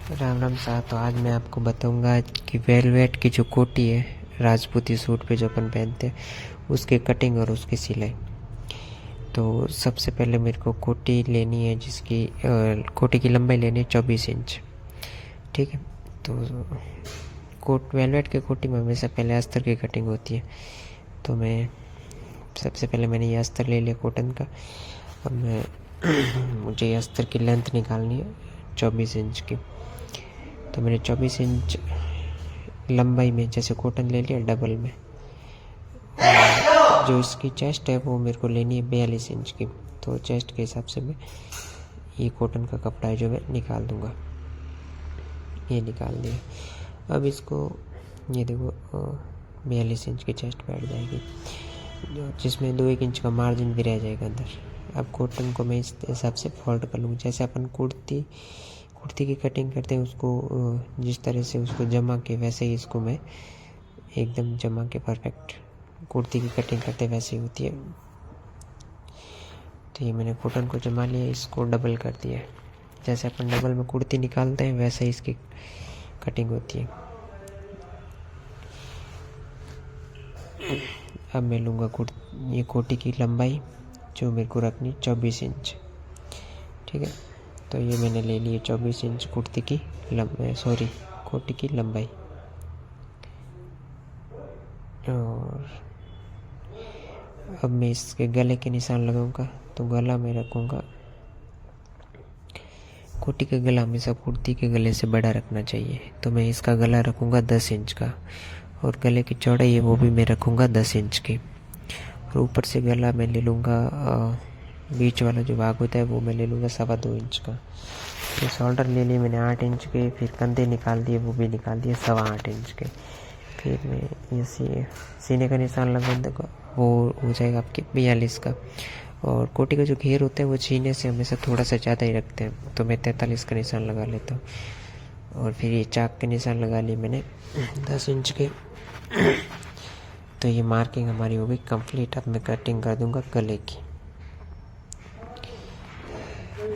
राम राम साहब। तो आज मैं आपको बताऊंगा कि वेलवेट की जो कोटी है राजपूती सूट पे जो अपन पहनते हैं उसकी कटिंग और उसकी सिलाई। तो सबसे पहले मेरे को कोटी लेनी है जिसकी कोटी की लंबाई लेनी है 24 इंच। ठीक है। तो वेलवेट की कोटी में हमेशा पहले अस्तर की कटिंग होती है। तो मैं सबसे पहले मैंने ये अस्तर ले लिया कॉटन का। अब मैं मुझे ये अस्तर की लेंथ निकालनी है 24 इंच की। तो मैंने 24 इंच लंबाई में जैसे कॉटन ले लिया डबल में। जो इसकी चेस्ट है वो मेरे को लेनी है 42 इंच की। तो चेस्ट के हिसाब से मैं ये कॉटन का कपड़ा है जो मैं निकाल दूंगा। ये निकाल दिया। अब इसको ये देखो 42 इंच की चेस्ट बैठ जाएगी, जिसमें 2-1 इंच का मार्जिन भी रह जाएगा अंदर। अब कॉटन को मैं इस हिसाब से फोल्ड कर लूँगा। जैसे अपन कुर्ती की कटिंग करते हैं उसको जिस तरह से उसको जमा के, वैसे ही इसको मैं एकदम जमा के परफेक्ट कुर्ती की कटिंग करते वैसे ही होती है। तो ये मैंने कॉटन को जमा लिया, इसको डबल कर दिया। जैसे अपन डबल में कुर्ती निकालते हैं वैसे ही इसकी कटिंग होती है। अब मैं लूँगा ये कोटी की लंबाई जो मेरे को रखनी 24 इंच। ठीक है। तो ये मैंने ले लिए 24 इंच कुर्ती की कोटी की लंबाई। और अब मैं इसके गले के निशान लगाऊंगा। तो गला मैं रखूँगा, कोटी का गला हमेशा कुर्ती के गले से बड़ा रखना चाहिए। तो मैं इसका गला रखूँगा 10 इंच का, और गले की चौड़ाई है वो भी मैं रखूँगा 10 इंच की। और ऊपर से गला मैं ले लूँगा, बीच वाला जो भाग होता है वो मैं ले लूँगा 2.25 इंच का। तो शोल्डर ले लिए मैंने 8 इंच के, फिर कंधे निकाल दिए, वो भी निकाल दिए 8.25 इंच के। फिर मैं ये सीने का निशान लगा दूँगा, वो हो जाएगा आपके 42 का। और कोटी का जो घेर होता है वो सीने से हमेशा थोड़ा सा ज़्यादा ही रखते हैं, तो मैं 43 का निशान लगा लेता हूँ। और फिर ये चाक के निशान लगा लिए मैंने 10 इंच के। तो ये मार्किंग हमारी हो गई कंप्लीट। अब मैं कटिंग कर दूंगा गले की।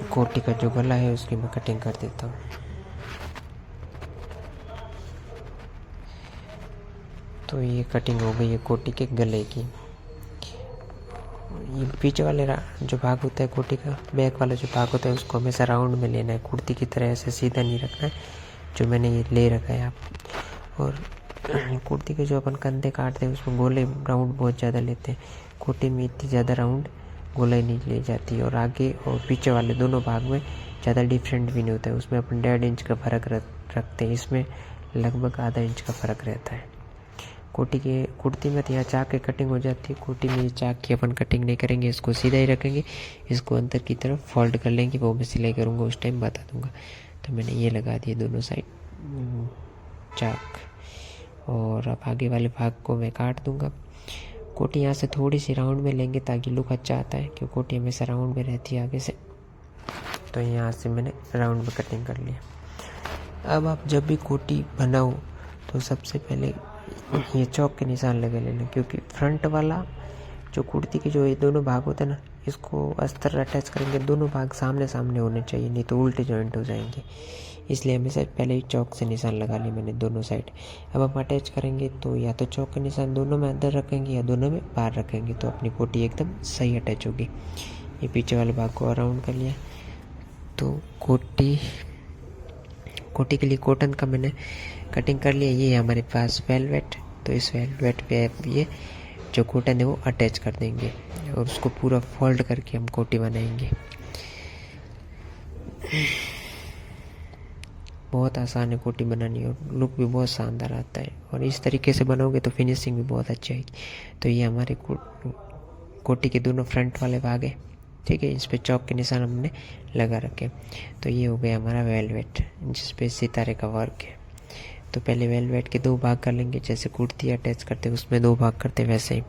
कोटी का जो गला है उसकी मैं कटिंग कर देता हूँ। तो ये कटिंग हो गई है कोटी के गले की। ये पीछे वाले जो भाग होता है कोटी का, बैक वाला जो भाग होता है उसको हमेशा राउंड में लेना है, कुर्ती की तरह ऐसे सीधा नहीं रखना है जो मैंने ये ले रखा है आप। और कुर्ती के जो अपन कंधे काटते हैं उसमें गोले राउंड बहुत ज़्यादा लेते हैं, कोटी में इतनी ज़्यादा राउंड गोलाई नहीं ले जाती। और आगे और पीछे वाले दोनों भाग में ज़्यादा डिफरेंट भी नहीं होता है, उसमें अपन 1.5 इंच का फ़र्क रखते हैं, इसमें लगभग आधा इंच का फ़र्क रहता है। कुर्ती में तो यहाँ चाक की कटिंग हो जाती है, कोटी में चाक की अपन कटिंग नहीं करेंगे, इसको सीधा ही रखेंगे, इसको अंदर की तरफ फोल्ड कर लेंगे, वो मैं सिलाई करूँगा उस टाइम बता दूँगा। तो मैंने ये लगा दिए दोनों साइड चाक। और अब आगे वाले भाग को मैं काट दूंगा। कोटी यहाँ से थोड़ी सी राउंड में लेंगे ताकि लुक अच्छा आता है, क्योंकि कोटी हमेशा राउंड में रहती है आगे से। तो यहाँ से मैंने राउंड में कटिंग कर लिया। अब आप जब भी कोटी बनाओ तो सबसे पहले ये चौक के निशान लगा लेना, क्योंकि फ्रंट वाला जो कुर्ती के जो ये दोनों भाग होते हैं ना, इसको अस्तर अटैच करेंगे, दोनों भाग सामने सामने होने चाहिए, नहीं तो उल्टे जॉइंट हो जाएंगे। इसलिए हमेशा पहले ही चौक से निशान लगा लिए मैंने दोनों साइड। अब हम अटैच करेंगे तो या तो चौक के निशान दोनों में अंदर रखेंगे या दोनों में बाहर रखेंगे, तो अपनी कोटी एकदम सही अटैच होगी। ये पीछे वाले भाग को अराउंड कर लिया। तो कोटी के लिए कॉटन का मैंने कटिंग कर लिया। ये हमारे पास वेलवेट, तो इस वेलवेट पे ये जो कॉटन है वो अटैच कर देंगे और उसको पूरा फोल्ड करके हम कोटी बनाएंगे। बहुत आसान है कोटी बनानी और लुक भी बहुत शानदार आता है, और इस तरीके से बनाओगे तो फिनिशिंग भी बहुत अच्छी आएगी। तो ये हमारे कोटी के दोनों फ्रंट वाले भाग है। ठीक है, इस पे चौक के निशान हमने लगा रखे। तो ये हो गया हमारा वेलवेट जिस पे सितारे का वर्क है। तो पहले वेलवेट के 2 भाग कर लेंगे, जैसे कुर्ती अटैच करते उसमें 2 भाग करते वैसे ही।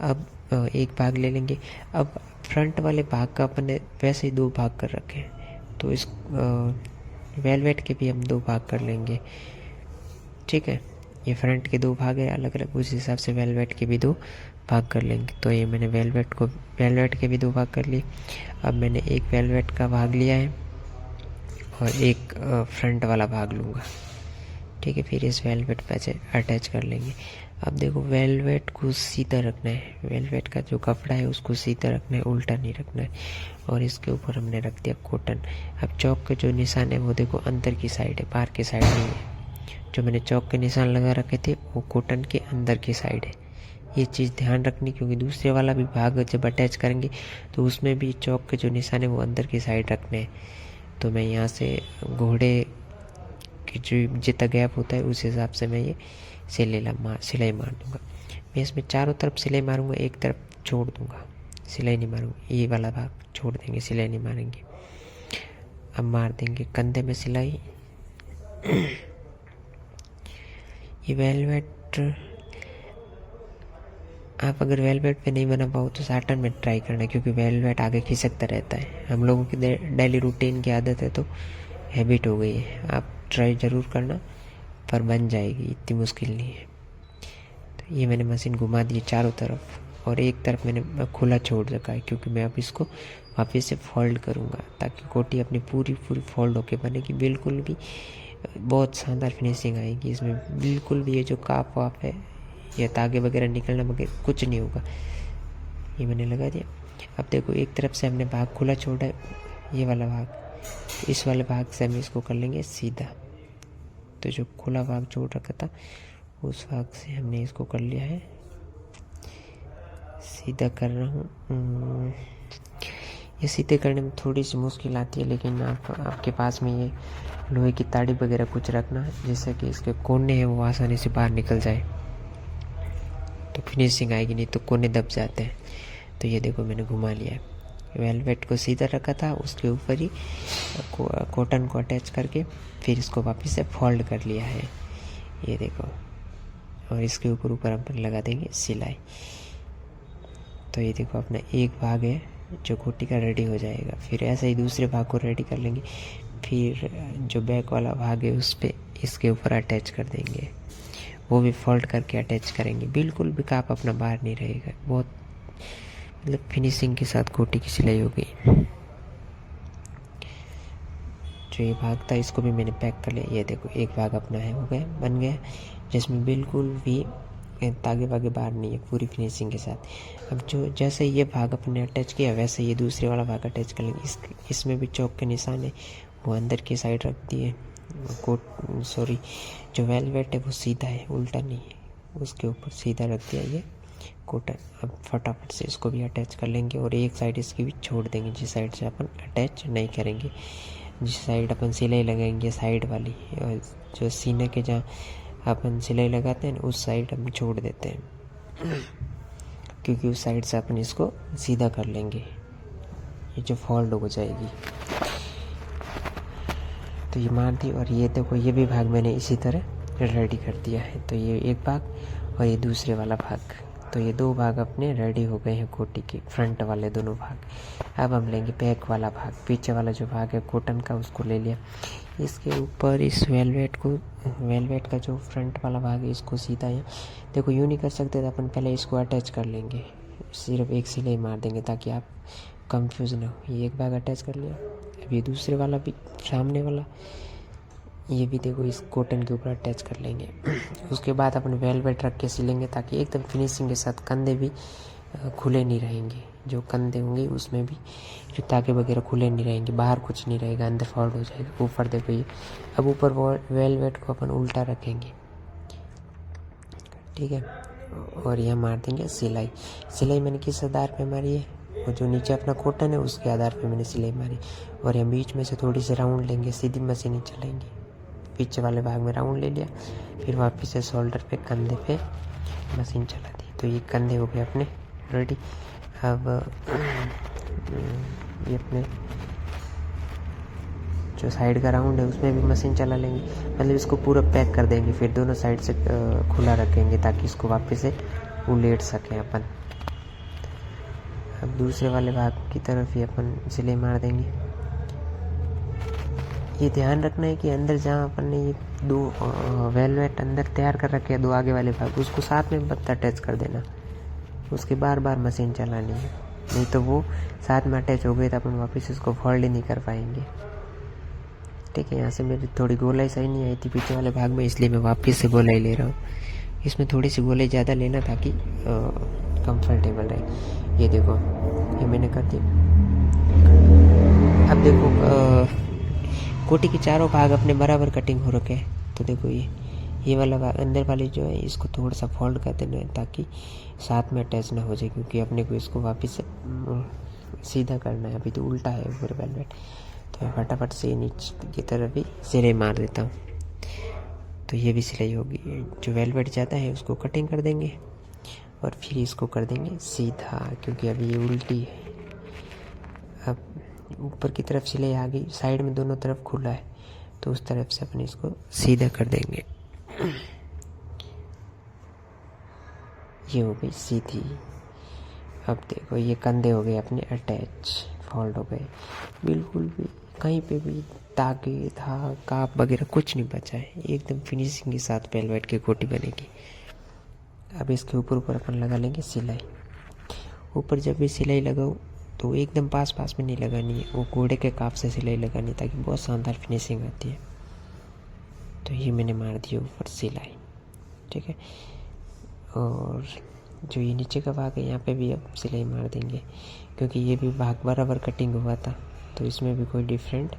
अब एक भाग ले लेंगे। अब फ्रंट वाले भाग का अपने वैसे ही 2 भाग कर रखे, तो इस वेलवेट के भी हम 2 भाग कर लेंगे। ठीक है, ये फ्रंट के 2 भाग है अलग अलग, उस हिसाब से वेलवेट के भी 2 भाग कर लेंगे। तो ये मैंने वेलवेट के भी 2 भाग कर लिए। अब मैंने एक वेलवेट का भाग लिया है और एक फ्रंट वाला भाग लूँगा। ठीक है, फिर इस वेलवेट पे अटैच कर लेंगे। अब देखो वेलवेट को सीधा रखना है, वेलवेट का जो कपड़ा है उसको सीधा रखना है, उल्टा नहीं रखना है। और इसके ऊपर हमने रख दिया कॉटन। अब चौक के जो निशान है वो देखो अंदर की साइड है, बाहर की साइड नहीं है। जो मैंने चौक के निशान लगा रखे थे वो कॉटन के अंदर की साइड है। ये चीज़ ध्यान रखनी, क्योंकि दूसरे वाला भी भाग जब अटैच करेंगे तो उसमें भी चौक के जो निशान है वो अंदर की साइड रखने हैं। तो मैं यहाँ से घोड़े कि जो जितना गैप होता है उस हिसाब से मैं ये सिलाई मार दूँगा। मैं इसमें चारों तरफ सिलाई मारूँगा, एक तरफ छोड़ दूँगा, सिलाई नहीं मारूँगा। ये वाला भाग छोड़ देंगे, सिलाई नहीं मारेंगे। अब मार देंगे कंधे में सिलाई। ये वेलवेट आप अगर वेलवेट पे नहीं बना पाओ तो साटन में ट्राई करना, क्योंकि वेलवेट आगे खिसकता रहता है। हम लोगों की डेली रूटीन की आदत है, तो हैबिट हो गई है। आप ट्राई ज़रूर करना, पर बन जाएगी, इतनी मुश्किल नहीं है। तो ये मैंने मशीन घुमा दी चारों तरफ, और एक तरफ मैंने खुला छोड़ रखा है, क्योंकि मैं अब इसको वापस से फोल्ड करूँगा ताकि कोटी अपनी पूरी फोल्ड होके बनेगी। बिल्कुल भी बहुत शानदार फिनिशिंग आएगी इसमें। बिल्कुल भी ये जो काप वाप है या तागे वगैरह निकलना वगैरह कुछ नहीं होगा। ये मैंने लगा दिया। अब देखो एक तरफ से हमने भाग खुला छोड़ा है, ये वाला भाग, इस वाले भाग से हम इसको कर लेंगे सीधा। तो जो खुला भाग छोड़ रखा था उस भाग से हमने इसको कर लिया है सीधा। कर रहा हूँ। ये सीधे करने में थोड़ी सी मुश्किल आती है, लेकिन आपके पास में ये लोहे की ताड़ी वगैरह कुछ रखना है, जिससे कि इसके कोने हैं वो आसानी से बाहर निकल जाए, तो फिनिशिंग आएगी। नहीं तो कोने दब जाते हैं। तो ये देखो मैंने घुमा लिया है। वेलवेट को सीधा रखा था, उसके ऊपर ही कॉटन को अटैच करके फिर इसको वापस से फोल्ड कर लिया है। ये देखो, और इसके ऊपर अपन लगा देंगे सिलाई। तो ये देखो अपना एक भाग है जो कोटी का रेडी हो जाएगा। फिर ऐसे ही दूसरे भाग को रेडी कर लेंगे। फिर जो बैक वाला भाग है उस पर इसके ऊपर अटैच कर देंगे, वो भी फोल्ड करके अटैच करेंगे। बिल्कुल भी काप अपना बाहर नहीं रहेगा। बहुत मतलब फिनिशिंग के साथ कोटी की सिलाई हो गई। जो ये भाग था इसको भी मैंने पैक कर लिया। ये देखो एक भाग अपना है, हो गया, बन गया, जिसमें बिल्कुल भी तागे वागे बाहर नहीं है, पूरी फिनिशिंग के साथ। अब जो जैसे ये भाग अपने अटैच किया वैसे ये दूसरे वाला भाग अटैच कर लेंगे। इसमें भी चौक के निशान है वो अंदर की साइड रख दिए। जो वेलवेट है वो सीधा है, उल्टा नहीं है, उसके ऊपर सीधा रख दिया ये कॉटन। अब फटाफट से इसको भी अटैच कर लेंगे, और एक साइड इसकी भी छोड़ देंगे जिस साइड से अपन अटैच नहीं करेंगे। जिस साइड अपन सिलाई लगाएंगे साइड वाली, और जो सीने के जहाँ अपन सिलाई लगाते हैं उस साइड हम छोड़ देते हैं, क्योंकि उस साइड से अपन इसको सीधा कर लेंगे, ये जो फोल्ड हो जाएगी। तो ये मार दी, और ये देखो ये भी भाग मैंने इसी तरह रेडी कर दिया है। तो ये एक भाग और ये दूसरे वाला भाग, तो ये दो भाग अपने रेडी हो गए हैं कोटी के, फ्रंट वाले दोनों भाग। अब हम लेंगे बैक वाला भाग, पीछे वाला जो भाग है कॉटन का उसको ले लिया। इसके ऊपर इस वेलवेट का जो फ्रंट वाला भाग है इसको सीधा यहाँ देखो, यूँ नहीं कर सकते तो अपन पहले इसको अटैच कर लेंगे, सिर्फ एक सिलाई मार देंगे ताकि आप कंफ्यूज ना हो। ये एक भाग अटैच कर लिया। अब ये दूसरे वाला भी, सामने वाला, ये भी देखो इस कॉटन के ऊपर अटैच कर लेंगे। उसके बाद अपन वेलवेट रख के सिलेंगे ताकि एकदम फिनिशिंग के साथ कंधे भी खुले नहीं रहेंगे। जो कंधे होंगे उसमें भी जो तागे वगैरह खुले नहीं रहेंगे, बाहर कुछ नहीं रहेगा, अंदर फोल्ड हो जाएगा। ऊपर देखो ये, अब ऊपर वेलवेट को अपन उल्टा रखेंगे, ठीक है, और यहाँ मार देंगे सिलाई। सिलाई मैंने किस आधार पे मारी है, और जो नीचे अपना कॉटन है उसके आधार पे मैंने सिलाई मारी। और यहाँ बीच में से थोड़ी सी राउंड लेंगे, सीधी मशीन चलाएंगे। पीछे वाले भाग में राउंड ले लिया, फिर वापस से शोल्डर पे, कंधे पे मशीन चला दी। तो ये कंधे हो गए अपने रेडी। अब ये अपने जो साइड का राउंड है उसमें भी मशीन चला लेंगे, मतलब इसको पूरा पैक कर देंगे। फिर दोनों साइड से खुला रखेंगे ताकि इसको वापस से उलेट सकें अपन। अब दूसरे वाले भाग की तरफ ही अपन सिलाई मार देंगे। ये ध्यान रखना है कि अंदर जहाँ अपन ने ये दो वेलवेट अंदर तैयार कर रखे हैं, दो आगे वाले भाग, उसको साथ में मत अटैच कर देना, उसके बार बार मशीन चलानी है, नहीं तो वो साथ में अटैच हो गए तो अपन वापस इसको फोल्ड ही नहीं कर पाएंगे। ठीक है। यहाँ से मेरी थोड़ी गोलाई सही नहीं आई थी पीछे वाले भाग में, इसलिए मैं वापस से गोलाई ले रहा हूँ। इसमें थोड़ी सी गोलाई ज़्यादा लेना ताकि कंफर्टेबल रहे। ये देखो, ये मैंने कर दिया। अब देखो कोटी के चारों भाग अपने बराबर कटिंग हो रखे हैं। तो देखो ये वाला भाग अंदर वाले जो है इसको थोड़ा सा फोल्ड कर देना है ताकि साथ में अटैच ना हो जाए, क्योंकि अपने को इसको वापस से सीधा करना है। अभी तो उल्टा है ऊपर वेलवेट, तो मैं फटाफट से नीचे की तरफ भी सिलाई मार देता हूँ। तो ये भी सिलाई होगी। जो वेलवेट जाता है उसको कटिंग कर देंगे और फिर इसको कर देंगे सीधा, क्योंकि अभी ये उल्टी है। अब ऊपर की तरफ सिलाई आ गई, साइड में दोनों तरफ खुला है, तो उस तरफ से अपन इसको सीधा कर देंगे। ये हो गई सीधी। अब देखो ये कंधे हो गए अपने अटैच, फोल्ड हो गए, बिल्कुल भी कहीं पे भी धागे धाग काप वगैरह कुछ नहीं बचा है। एकदम फिनिशिंग के साथ वेलवेट की कोटी बनेगी। अब इसके ऊपर अपन लगा लेंगे सिलाई। ऊपर जब भी सिलाई लगाओ तो एकदम पास में नहीं लगानी है, वो घोड़े के काप से सिलाई लगानी, ताकि बहुत शानदार फिनिशिंग आती है। तो ये मैंने मार दी ऊपर सिलाई, ठीक है। और जो ये नीचे का भाग है यहाँ पे भी अब सिलाई मार देंगे, क्योंकि ये भी भाग बराबर कटिंग हुआ था, तो इसमें भी कोई डिफरेंट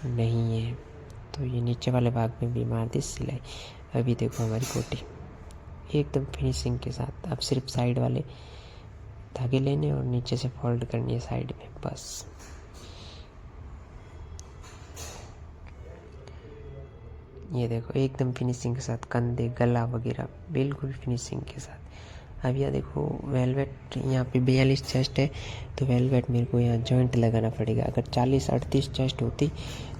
नहीं है। तो ये नीचे वाले भाग में भी मार दी सिलाई। अभी देखो हमारी कोटी एकदम फिनिशिंग के साथ। अब सिर्फ साइड वाले धागे लेने और नीचे से फोल्ड करनी है साइड में, बस। ये देखो एकदम फिनिशिंग के साथ, कंधे गला वगैरह बिल्कुल फिनिशिंग के साथ। अब यह देखो वेलवेट यहाँ पे 42 चेस्ट है, तो वेलवेट मेरे को यहाँ जॉइंट लगाना पड़ेगा। अगर 40-38 चेस्ट होती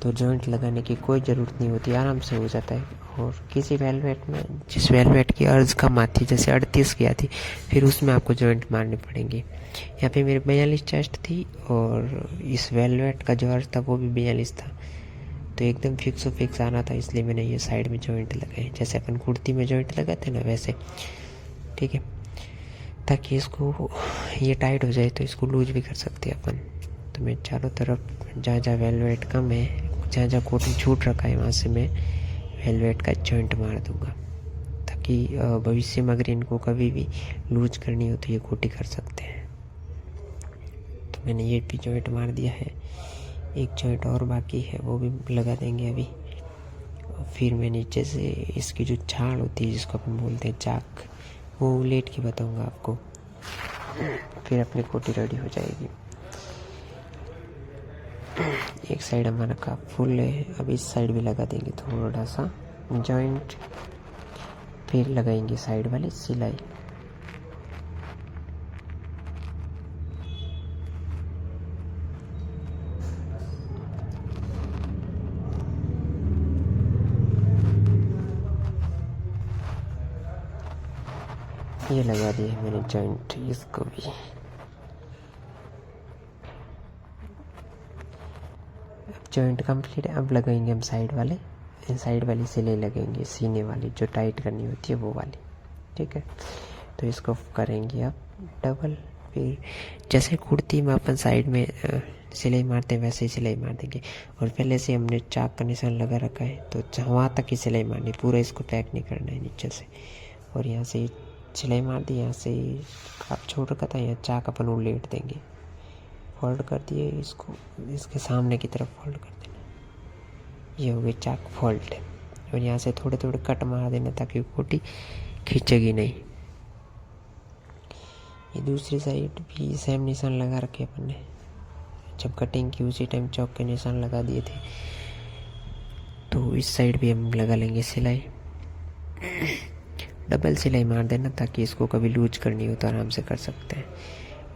तो जॉइंट लगाने की कोई ज़रूरत नहीं होती, आराम से हो जाता है। और किसी वेलवेट में जिस वेलवेट की अर्ज कम आती, जैसे 38 की आती, फिर उसमें आपको जॉइंट मारने पड़ेंगे। यहाँ पे मेरे 42 चेस्ट थी और इस वेलवेट का जो अर्ज था वो भी 42 था, तो एकदम फिक्स आना था, इसलिए मैंने ये साइड में जॉइंट लगाए, जैसे अपन कुर्ती में जॉइंट लगाते ना वैसे, ठीक है। ताकि इसको ये टाइट हो जाए तो इसको लूज भी कर सकते हैं अपन। तो मैं चारों तरफ जहाँ वेलवेट कम है, जहाँ कोटिंग छूट रखा है, वहाँ से मैं वेलवेट का जॉइंट मार दूँगा, ताकि भविष्य में अगर इनको कभी भी लूज करनी हो तो ये कोटी कर सकते हैं। तो मैंने ये भी जॉइंट मार दिया है। एक जॉइंट और बाकी है, वो भी लगा देंगे अभी। और फिर मैं नीचे से इसकी जो छाड़ होती है, जिसको अपन बोलते हैं चाक, वो लेट के बताऊंगा आपको। फिर अपनी कोटी रेडी हो जाएगी। एक साइड हमारा काप फुल है, अब इस साइड भी लगा देंगे थोड़ा सा जॉइंट, फिर लगाएंगे साइड वाली सिलाई। ये लगा दिए मैंने जॉइंट, इसको भी। जॉइंट कंप्लीट है। अब लगाएंगे हम साइड वाली सिलाई लगाएंगे, सीने वाली जो टाइट करनी होती है वो वाली, ठीक है। तो इसको करेंगे अब डबल। फिर जैसे कुर्ती में अपन साइड में सिलाई मारते हैं वैसे ही सिलाई मार देंगे। और पहले से हमने चाक का निशान लगा रखा है, तो वहाँ तक ही सिलाई मारनी, पूरा इसको पैक नहीं करना है नीचे से। और यहाँ से सिलाई मार दी, यहाँ से आप छोड़ रखा था, यहाँ चाक अपन उलट देंगे, फोल्ड कर दिए इसको, इसके सामने की तरफ फोल्ड कर देना। ये हो गई चाक फोल्ड। और यहाँ से थोड़े थोड़े कट मार देना ताकि कोटी खींचेगी नहीं। ये दूसरी साइड भी सेम निशान लगा रखे अपन ने, जब कटिंग की उसी टाइम चौक के निशान लगा दिए थे। तो इस साइड भी हम लगा लेंगे सिलाई, डबल सिलाई मार देना ताकि इसको कभी लूज करनी हो तो आराम से कर सकते हैं।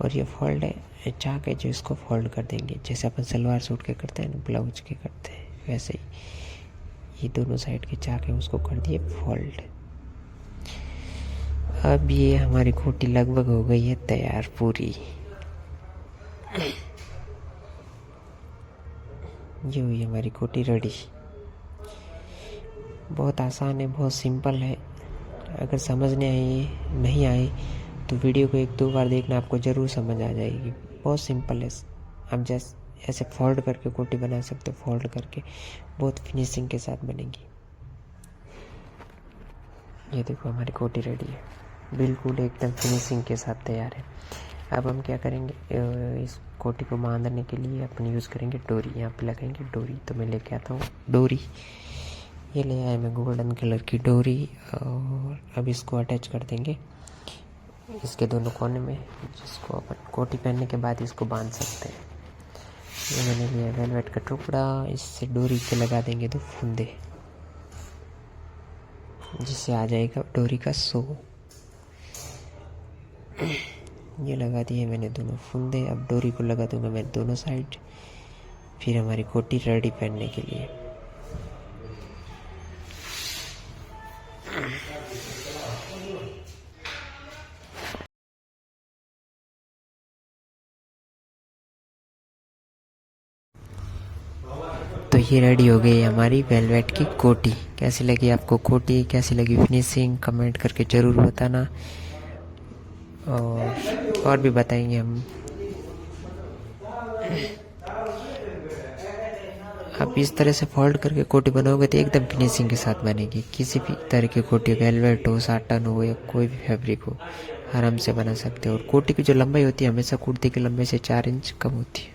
और ये फोल्ड है, चाक है जो इसको फोल्ड कर देंगे, जैसे अपन सलवार सूट के करते हैं ना, ब्लाउज के करते हैं, वैसे ही ये दोनों साइड के चाक है उसको कर दिए फोल्ड। अब ये हमारी कोटी लगभग हो गई है तैयार पूरी। ये हुई हमारी कोटी रेडी। बहुत आसान है, बहुत सिंपल है। अगर समझने नहीं आए तो वीडियो को 1-2 बार देखना, आपको ज़रूर समझ आ जाएगी। बहुत सिंपल है। ऐसे फोल्ड करके कोटी बना सकते हो, फोल्ड करके बहुत फिनिशिंग के साथ बनेगी। ये देखो हमारी कोटी रेडी है, बिल्कुल एकदम फिनिशिंग के साथ तैयार है। अब हम क्या करेंगे, इस कोटी को बांधने के लिए अपन यूज़ करेंगे डोरी। यहाँ पे लगाएंगे डोरी। तो मैं लेके आता हूँ डोरी। ये ले आया मैं गोल्डन कलर की डोरी। और अब इसको अटैच कर देंगे इसके दोनों कोने में, जिसको अपन कोटी पहनने के बाद इसको बांध सकते हैं। ये मैंने लिया वेलवेट का टुकड़ा, इससे डोरी पे लगा देंगे दो फंदे, जिससे आ जाएगा डोरी का शो। ये लगा दिए मैंने दोनों फंदे। अब डोरी को लगा दूंगा मैं दोनों साइड। फिर हमारी कोटी रेडी पहनने के लिए। तो ये रेडी हो गई हमारी वेलवेट की कोटी। कैसी लगी आपको कोटी, कैसी लगी फिनिशिंग, कमेंट करके ज़रूर बताना। और भी बताएंगे हम। आप इस तरह से फोल्ड करके कोटी बनाओगे तो एकदम फिनिशिंग के साथ बनेगी। किसी भी तरह की कोटी, वेलवेट हो, साटन हो, या कोई भी फैब्रिक हो, आराम से बना सकते हो। और कोटी की जो लंबाई होती है हमेशा कुर्ती की लंबाई से 4 इंच कम होती है।